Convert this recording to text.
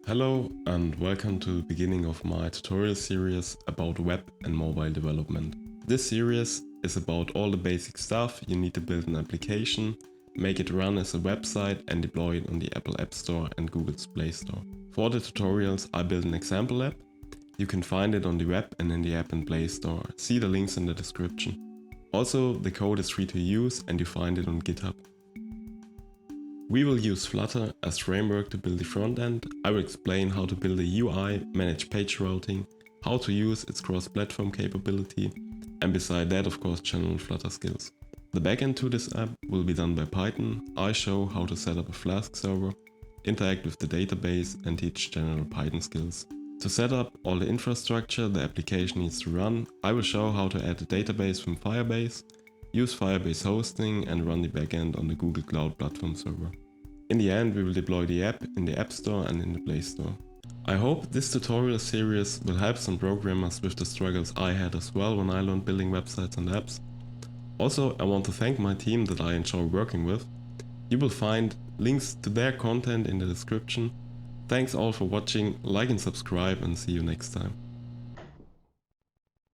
Hello and welcome to the beginning of my tutorial series about web and mobile development. This series is about all the basic stuff you need to build an application, make it run as a website and deploy it on the Apple App Store and Google's Playstore. For the tutorials I built an example app. You can find it on the web and in the App and Playstore. See the links in the description. Also, the code is free to use and you find it on Github. We will use Flutter as framework to build the front end. I will explain how to build a UI, manage page routing, how to use its cross-platform capability, and beside that of course general Flutter skills. The backend to this app will be done by Python. I show how to set up a Flask server, interact with the database and teach general Python skills. To set up all the infrastructure the application needs to run, I will show how to add a database from Firebase, use Firebase hosting and run the backend on the Google Cloud Platform server. In the end we will deploy the app in the App Store and in the Play Store. I hope this tutorial series will help some programmers with the struggles I had as well when I learned building websites and apps. Also, I want to thank my team that I enjoy working with. You will find links to their content in the description. Thanks all for watching, like and subscribe and see you next time.